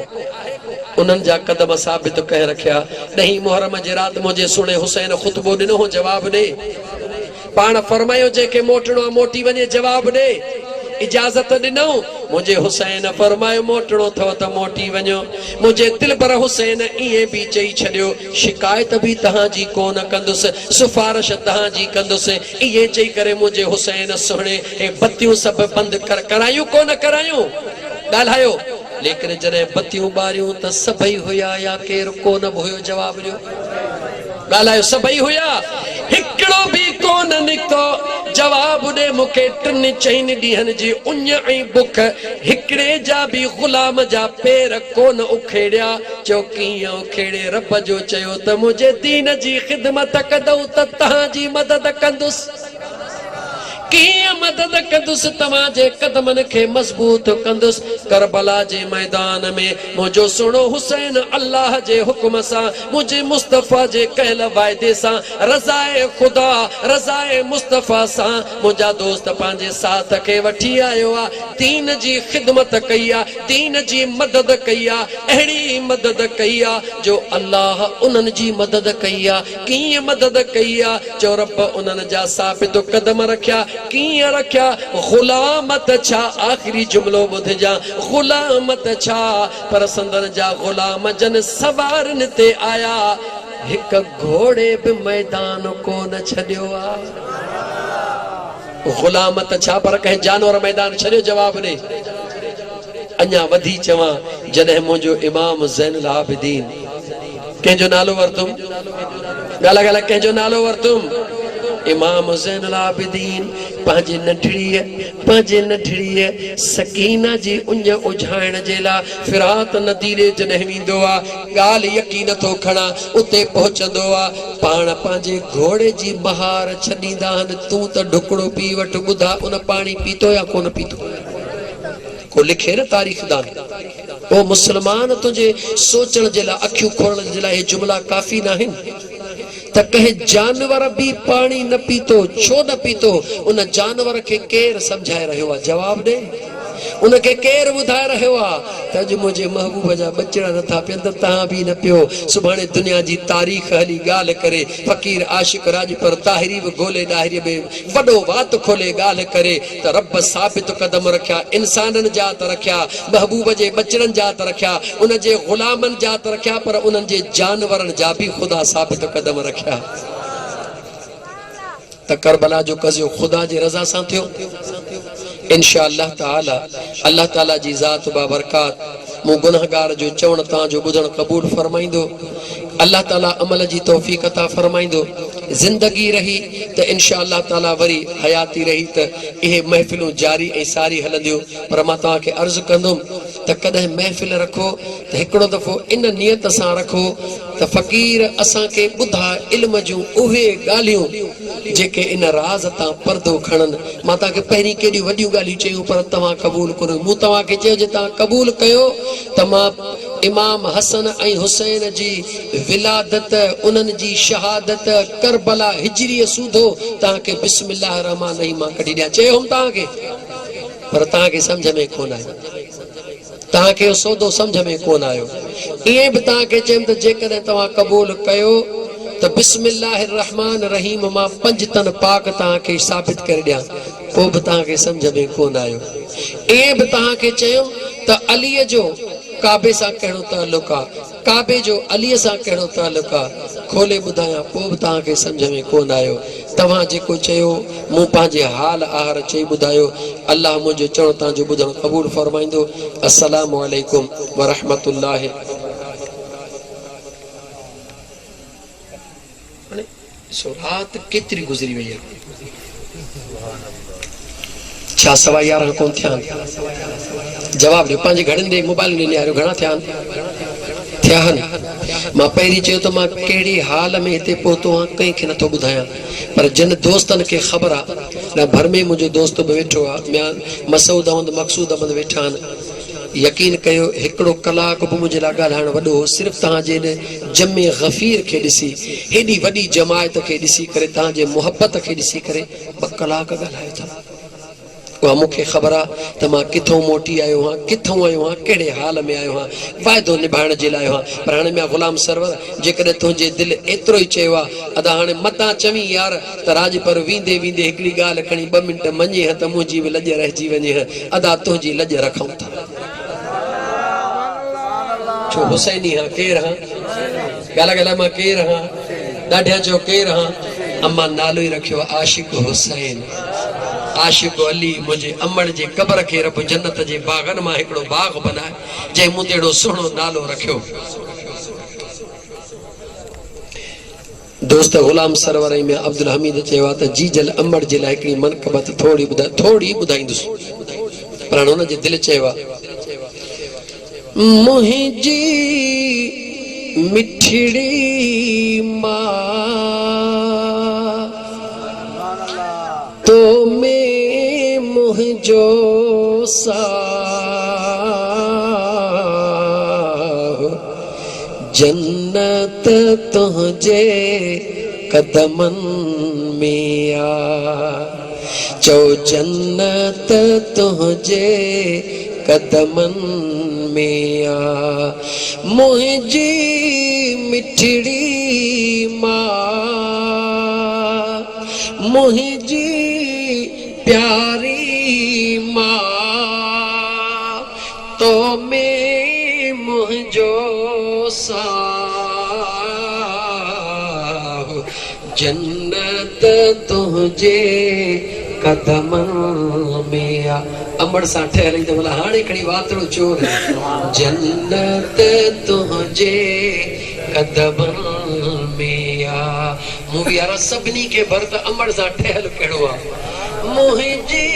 उन्हनि जा कदम साबित करे रखिया। 10 मुहर्रम जे राति मुंहिंजे सुहिणे हुसैन ख़ुतबो ॾिनो हो, जवाब ॾे। पाण फरमायो जंहिंखे मोटणो आहे मोटी वञे, जवाब ॾे। इजाज़त ॾिनऊं, मुंहिंजे हुसैन फरमायो मोटणो अथव त मोटी वञो। मुंहिंजे दिलबर हुसैन ईअं बि चई छॾियो, शिकायत बि तव्हांजी कोन कंदुसि, सिफारिश तव्हांजी कंदुसि। इहे चई करे मुंहिंजे हुसैन सुहिणे हे बतियूं सभु बंदि करायूं कोन करायूं, ॻाल्हायो। लेकिन जॾहिं बतियूं ॿारियूं त सभई हुया या केरु कोन बि हुयो, जवाब ॾियो, ॻाल्हायो। सभई हुया, हिकिड़ो बि कोन निकितो, जवाब ॾे मूंखे। 3-4 ॾींहंनि जी उञ ऐं बुख, हिकिड़े जा बि ग़ुलाम जा पेर कोन उखेड़िया। चयो कीअं उखेड़े? रब जो चयो त मुंहिंजे दीन जी ख़िदमत कंदव त तव्हांजी मदद कंदुसि। कीअं मदद कंदुसि? तव्हांजे कदमनि खे मज़बूत कंदुसि। करबला जे मैदान में मुंहिंजो सुहिणो हुसैन अल्लाह जे हुक्म सां, मुंहिंजे मुस्तफ़ा जे कयल वाइदे सां, रज़ाए ख़ुदा, रज़ाए मुस्तफ़ा सां मुंहिंजा दोस्त पंहिंजे साथ खे वठी आयो आहे। दीन जी ख़िदमत कई आहे, दीन जी मदद कई आहे, अहिड़ी मदद कई आहे जो अल्लाह उन्हनि जी मदद कई आहे। कीअं मदद कई आहे? जो रब उन्हनि जा साबित कदम रखिया। कीअं रखिया? ग़ुलामत छा? आख़िरी जुमिलो ॿुधजां, ग़ुलामत छा? पर संदन जा ग़ुलाम जन सवारनि ते आया, हिकु घोड़े बि मैदान कोन छॾियो आहे। ग़ुलामत छा? पर कंहिं जानवर मैदान छॾियो? जवाब ॾे। अञा वधी चवां, जॾहिं मुंहिंजो इमाम ज़ैनुल आबिदीन, कंहिंजो नालो वरितुमि, ॻाल्हि ॻाल्हि कंहिंजो नालो वरितुमि, इमाम ज़ैनुल आबिदीन पंहिंजे नंढड़ीअ सकीना जी उंज उझाइण जे लाइ फिरात नदी ॾे जॾहिं वेंदो आहे ॻाल्हि यकीन नथो खणा उते पहुचंदो आहे पाण पंहिंजे घोड़े जी बहार छॾींदा आहिनि तूं त ढुकड़ो पी वटि ॿुधा उन पाणी पीतो या कोन पीतो को लिखे न तारीख़दान ओ मुसलमान तुझे सोचण जे लाइ अखियूं खोलण जे लाइ हे जुमला काफ़ी न आहिनि त कंहिं जानवर भी पानी न पीतो छो न पीतो उन जानवर के केर समझाए रहियो आहे जवाब दे उनके केर ॿुधाए रहियो आहे त अॼु मुंहिंजे महबूब जा बचड़ा नथा पियनि त तव्हां बि न पियो सुभाणे दुनिया जी तारीख़ हली ॻाल्हि करे फ़कीर आशिक राजपर ताहिरी बि ॻोल्हे ॾाहिरीअ में वॾो वात खोले ॻाल्हि करे त रब साबित कदम रखिया इंसाननि जा त रखिया महबूब जे बचड़नि जा त रखिया उन जे ग़ुलामनि जा त रखिया पर उन्हनि जे जानवरनि जा बि ख़ुदा साबित कदम रखिया त करबला जो कज़ियो ख़ुदा जी रज़ा सां थियो इंशाअल्लाह ताला अल्लाह ताला जी ज़ात बाबरकात मु गुनहगार जो चवण ता जो बुधण कबूल फरमाइंदो अल्लाह ताला अमल जी तौफीक अता फरमाइंदो जिंदगी रही तो इंशाअल्लाह ताला वरी हयाती रही तो ये महफिलों जारी ऐं सारी हलंदियूं पर मां तव्हांखे अर्ज़ कंदुम त कदे महफिल रखो तो एकड़ो दफ़ो इन नियत सां रखो त फ़कीर असां के ॿुधा इल्म जूं उहे ॻाल्हियूं जेके इन राज़ तां पर्दो खणन मां तव्हांखे पहिरीं केॾियूं वॾियूं ॻाल्हियूं चयूं पर तव्हां क़बूल करो मूं तव्हांखे चयो जे तव्हां क़बूल कयो त मां इमाम हसन ऐं हुसैन जी विलादत उन्हनि जी शहादत करबला हिजरी सूधो तव्हांखे बिस्मिल्लाह रहमान रहीम मां कढी ॾियां चयो तव्हांखे पर तव्हांखे सम्झ में कोन आयो तव्हांखे सौदो सम्झ में कोन आयो ईअं बि तव्हांखे चयुमि त जेकॾहिं तव्हां क़बूल कयो त बिस्मिल्लाह रहमान रहीम मां 5 तन पाक तव्हांखे साबित करे ॾियां पोइ बि तव्हांखे सम्झ में कोन आयो ईअं बि तव्हांखे चयुमि त अलीअ जो काबे सां कहिड़ो ताल्लुक आहे काबे जो अलीअ सां कहिड़ो ताल्लुक आहे खोले ॿुधायां पोइ बि तव्हांखे सम्झ में कोन आयो तव्हां जेको चयो मूं पंहिंजे हाल आहार चई ॿुधायो अल्लाह मुंहिंजो चवण तव्हांजो ॿुधणु क़बूल फरमाईंदो अस्सलामु अलैकुम वरहमतुल्लाहि रात केतिरी गुज़री वई आहे छा 11:15 कोन थिया जवाब ॾियो पंहिंजे घरनि ॾे मोबाइल ॾे लियारियो घणा थिया आहिनि मां पहिरीं चयो त मां कहिड़ी हाल में हिते पहुतो आहियां कंहिंखे नथो ॿुधायां पर जिन दोस्तनि खे ख़बर आहे न भर में मुंहिंजो दोस्त बि वेठो आहे ॿिया मसूद अहमद मक़सूद अहमद वेठा आहिनि यकीन कयो हिकिड़ो कलाक बि मुंहिंजे लाइ ॻाल्हाइण वॾो हो सिर्फ़ु तव्हांजे जमे गफ़ीर खे ॾिसी हेॾी वॾी जमायत खे ॾिसी करे तव्हांजे मुहबत खे ॾिसी करे 2 कलाक ॻाल्हायो था उहा मूंखे ख़बर आहे त मां किथां मोटी आयो आहियां किथां आयो आहियां कहिड़े हाल में आयो आहियां वाइदो निभाइण जे लाइ आहियां पर हाणे मां ग़ुलाम सरवर जेकॾहिं तुंहिंजे दिलि एतिरो ई चयो आहे अदा हाणे मतां चवीं यार त राज पर वेंदे वेंदे हिकिड़ी ॻाल्हि खणी 2 मिंट मञे त मुंहिंजी बि लॼ रहिजी वञे अदा तुंहिंजी लॼ रखूं था छो हुसैनी हां केरु हां ॻाल्हि मां केरु हां ॾाढा चयो केरु हां अम्मा नालो ई रखियो आशिक हुसैन आशिक अली मुझे अमड़ जे कब्र के रब जन्नत जे बागन मां हिकड़ो बाग बनाए जे मूं तेड़ो सुहिणो नालो रखियो दोस्त गुलाम सरवर में अब्दुल हमीद चयो त जीजल अमड़ जे लाइ हिकड़ी मनकबत थोड़ी ॿुधाईंदुसि पर हुन जे दिलि चयो मुंहिंजी मिठड़ी मां तो में मुझो सा जन्नत तुझे कदमन में आ चो जन्नत तुझे कदमन में आ मुझी मिठड़ी मां मुझी प्यारी मां तो में मुझो सा जन्नत तुझे कदमन में आ अमड़ सां ठहरी त बोला हाणे खणी वातड़ो चोर जन्नत तुझे कदमन में आ मूं बि यार सभिनी खे भर त अमड़ सां ठहियल कहिड़ो आहे मुंहिंजी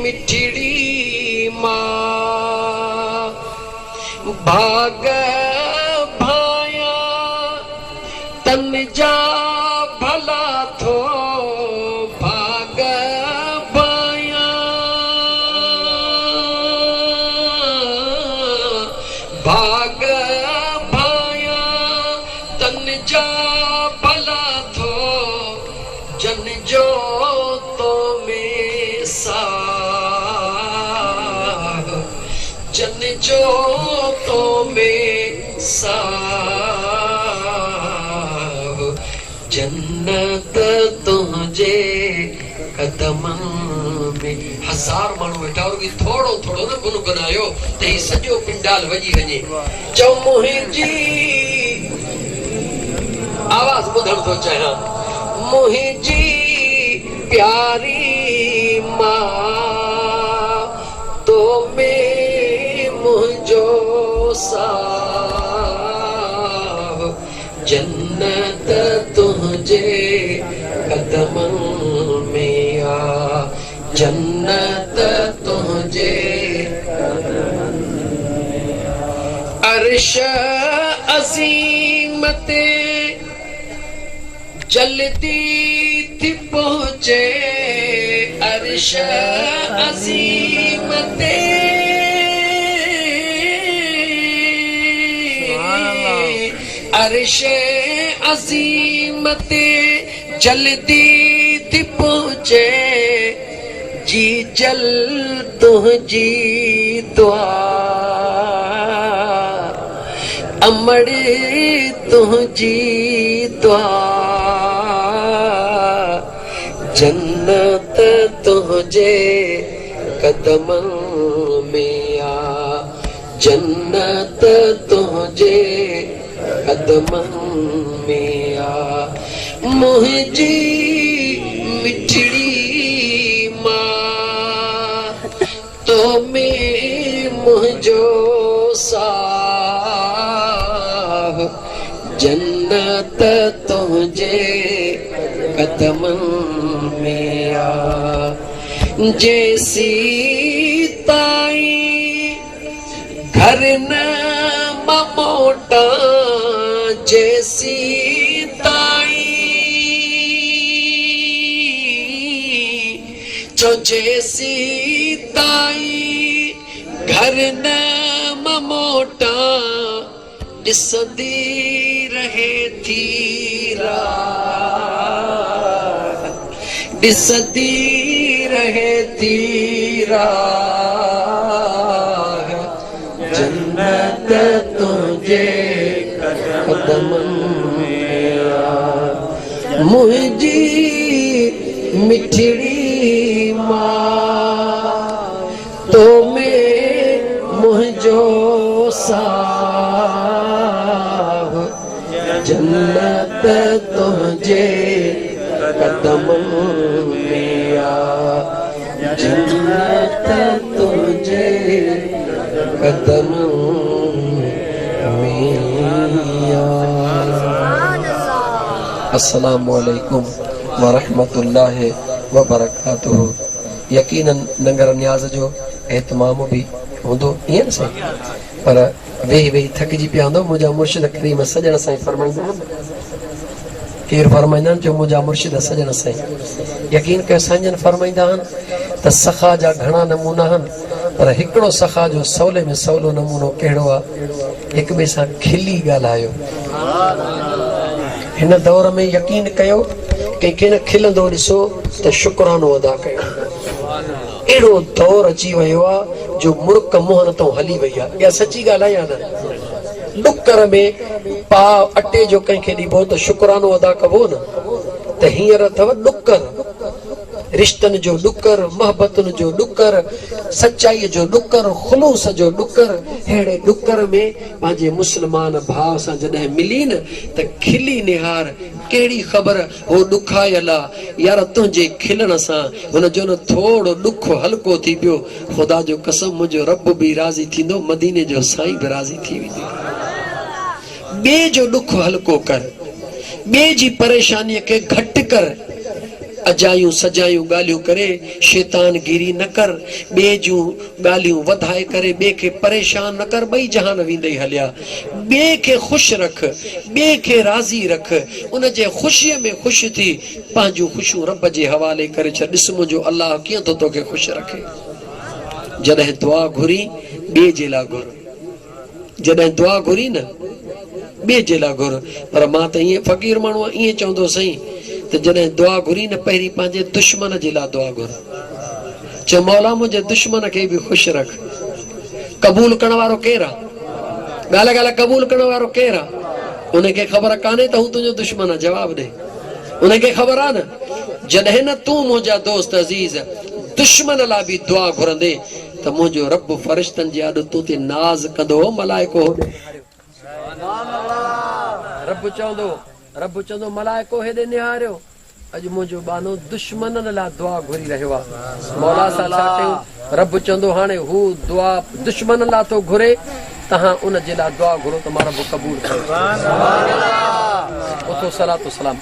मिठड़ी मां भाग भाया तन जा भला थो भाग भाया भाग भाया तन जा भला थो जन जो तो में सा जन जो तो में सा जन्नत तुझे कदमन में हजार माण्हू वेठा कि थोड़ो थोड़ो न गुनगुनायो त ही सॼो पिंडाल वॼी वञे चओ मुंहिंजी आवाज़ ॿुधण थो चाहियां मुंहिंजी प्यारी मां तो में मुंहिंजो साह जन्नत तुझे कदमन में आ जन्नत तुझे अर्श अज़ीम ते जल्दी थी पहुंचे अर्श अज़ीम ते अर्श अज़ीम ते जल्दी थी पहुंचे जी जल तुझी दुआ अमड़ी तुझी दुआ जन्नत तुझे कदमन में आ जन्नत तुझे कदमन में आ मुंहिंजी मिठड़ी मां तो में मुंहिंजो साह जन्नत तुझे कदमन में आ जैसी ताई घर न मोटा जैसी ताई जो जैसी ताई घर न मोटा ॾिसंदी रहे थी राह ॾिसंदी रहे थी राह जन्नत तुझे कदमन में आ मुंहिंजी मिठड़ी मां तो में मुंहिंजो साह जन्नत तुझे कदमन में आ जन्नत तुझे कदमन में आ अस्सलामु अलैकुम व रहमतुल्लाहि व बरकातुहू यकीनन नंगर न्याज़ जो एहतमाम भी हूंदो ईअं न साईं पर वेही वेही थकिजी पिया हूंदो मुंहिंजा मुर्शिद करीम सजण साईं फरमाईंदा आहिनि केरु फरमाईंदा आहिनि जो मुंहिंजा मुर्शिद सजण साईं यकीन कयो साईं फरमाईंदा आहिनि त सखा जा घणा नमूना आहिनि पर हिकिड़ो सखा जो सवले में सवलो नमूनो कहिड़ो आहे हिक ॿिए सां खिली ॻाल्हायो हिन दौर में यकीन कयो कंहिंखे न खिलंदो ॾिसो त शुक्रानो अदा कयो अहिड़ो दौर अची वियो आहे जो मुर्क मुंहं तो हली वई आहे इहा सची ॻाल्हि आहे या न ॾुकर में पाव अटे जो कंहिंखे ॾिबो त शुक्रानो अदा कबो न त हींअर अथव ॾुकर रिश्तनि जो ॾुकर मोहबतुनि जो ॾुकर सचाईअ जो ॾुकर ख़ुलूस जो ॾुकर अहिड़े ॾुकर में पंहिंजे मुस्लमान भाउ सां जॾहिं मिली न त खिली निहार कहिड़ी ख़बर हो ॾुखायल आहे यार तुंहिंजे खिलण सां हुनजो न थोरो ॾुख हल्को थी पियो ख़ुदा जो कसम मुंहिंजो रब बि राज़ी थींदो मदीने जो साईं बि राज़ी थी वेंदो ॿिए जो ॾुख हल्को कर ॿिए जी परेशानीअ खे घटि कर अजायूं सजायूं ॻाल्हियूं करे शैतान गिरी न कर, ॿिए जूं ॻाल्हियूं वधाए करे ॿिए खे परेशान न कर। ॿई जहान वेंदे हलिया। ॿिए खे ख़ुशि रख, ॿिए खे राज़ी रख, उन जे ख़ुशीअ में ख़ुशि थी पंहिंजूं ख़ुशियूं रब जे हवाले करे छॾ। ॾिस मुंहिंजो अलाह कीअं थो तोखे ख़ुशि रखे। जॾहिं दुआ घुरी ॿिए जे लाइ घुर, जॾहिं दुआ घुरी न ॿिए जे लाइ घुर। पर मां त ईअं फ़क़ीर माण्हू आहियां, ईअं चवंदो सही त जॾहिं दुआ घुरी न पहिरीं पंहिंजे दुश्मन जे लाइ दुआ घुर। चओ मौला मुंहिंजे दुश्मन खे बि ख़ुशि रख। क़बूल करण वारो केरु आहे? ॻाल्हि ॻाल्हि क़बूल करण वारो केरु आहे? उनखे ख़बर कान्हे त हू तुंहिंजो दुश्मन आहे। जवाबु ॾे। उनखे ख़बर आहे न। जॾहिं न तूं मुंहिंजा दोस्त अज़ीज़ दुश्मन लाइ बि दुआ घुरंदे त मुंहिंजो रब फ़रिश्तनि जे अॾु तूं ते नाज़ कंदो। मलाइको रब चवंदो मलाइको हेॾे निहारियो, अॼु मुंहिंजो बानो दुश्मननि लाइ दुआ घुरी रहियो आहे। मौला सां छा कयूं? रब चवंदो हाणे हू दुआ दुश्मन लाइ थो घुरे, तहां उन जे लाइ दुआ घुरो त मां रब क़बूल कयो। उथो सलातो सलाम।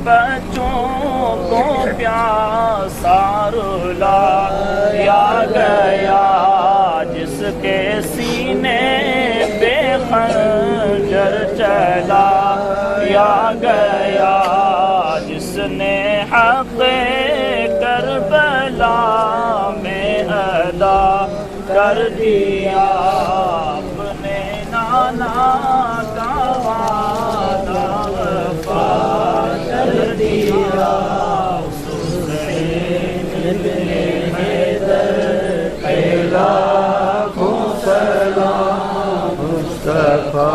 बच्चों को प्यासा रुलाया गया, जिसके सीने पे खंजर चलाया गया, जिसने हक़ करबला में अदा कर दिया अपने नाना का वादा वफा कर दिया। लाखों सलाम मुस्तफा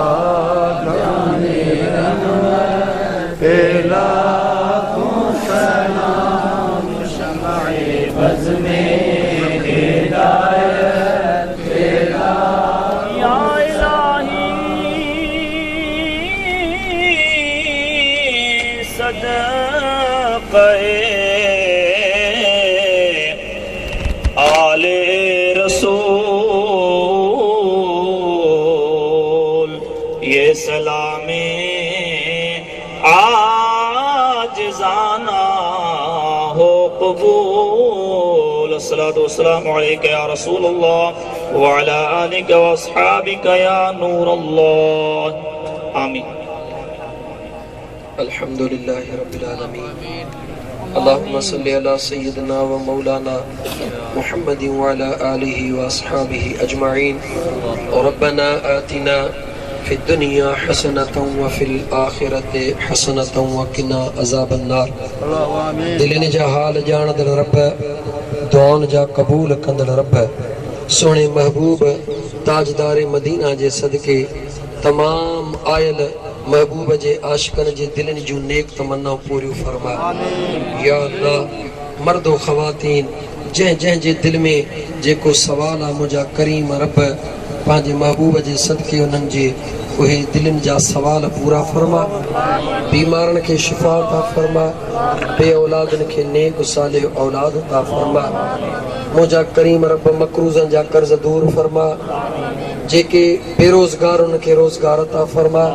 जाने रहमत पे, लाखों सलाम शमाए बज़ में हिदायत पे। या इलाही सदक़े आले रसूल, ये सलामे आजिज़ाना हो कबूल। अस्सलातु वस्सलामु अलैका या रसूलल्लाह व अला आलिका व अस्हाबिका या नूरल्लाह। आमीन।
अल्हम्दुलिल्लाहि रब्बिल आलमीन। अल्लाहुम्मा सल्लि अला सय्यिदिना व मौलाना मुहम्मदिन व अला आलिहि व अस्हाबिहि अजमईन। रब्बना आतिना फिद दुनिया हसनतन व फिल आखिरति हसनतन व किना अज़ाबन नार। दिलनि जा हाल ॼाणदड़ रब, दुआउनि जा क़बूल कंदड़ रब, सोने महबूब ताजदार मदीना जे सदके तमाम आयल महबूब जे आशिकन जे दिलनि जूं नेक तमन्नाऊं पूरियूं फरमा। या अल्लाह, मर्दो ख़वातीन जंहिं जंहिं जे दिल में जेको सवाल आहे मुंहिंजा करीम रब पंहिंजे महबूब जे सदके उन्हनि जे उहे दिलनि जा सवाल पूरा फरमा। बीमारनि खे शिफ़ा अता फरमा, बे औलादनि खे नेक सालिह औलाद अता फरमा। मुंहिंजा करीम रब मकरूज़नि जा कर्ज़ दूर फरमा, जेके बेरोज़गार उनखे रोज़गार अता फरमा।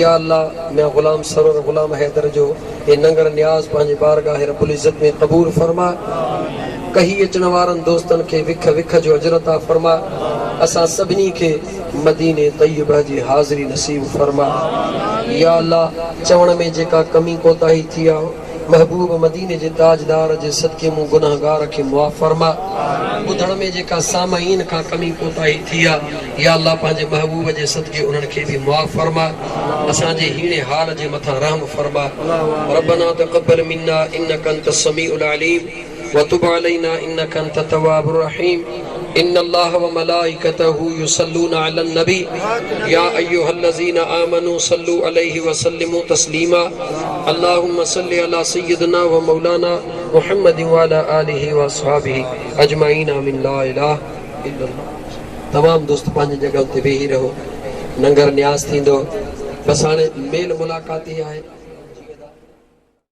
या अल्लाह, मैं ग़ुलाम सरोवर ग़ुलाम हैदर जो ये नंगर न्याज़ पंहिंजे बारगाह रब्बुल इज़्ज़त में क़बूल फरमा। कही अचण वारनि दोस्तनि खे विख विख जो अजर अता फरमा। असां सभिनी खे मदीने तय्यबा जी हाज़री नसीब फरमा। या अल्लाह चवण में जेका कमी कोताही थी आ महबूब मदीने जे ताजदार जे सदके मूं गुनाहगार के मुआफ़ फरमा। ॿुधण में जेका सामाईन का कमी कोताही थी आ या अल्लाह पंहिंजे महबूब जे सदके उन्हनि खे भी मुआफ़ फरमा। असांजे हीणे हाल जे मथां रहम फरमा। रब्बना तक़ब्बल मिन्ना इन्नका अंतस समीउल अलीम वतुब अलैना इन्नका अंतत तव्वाबुर रहीम। इन्नल्लाह व मलाइकतहु युसल्लूना अलन नबी या अय्युहल्लज़ीना आमनू सल्लू अलैहि व सल्लिमू तस्लीमा। अल्लाहुम्मा सल्लि अला सय्यिदिना व मौलाना मुहम्मदिन व अला आलिहि व अस्हाबिहि अजमाइन आमीन। ला इलाहा इल्लल्लाह। तमाम दोस्त पंहिंजी जगह ते वेही रहो, नंगर न्यास थींदो। बस हाणे मेल मुलाक़ात ई आहे।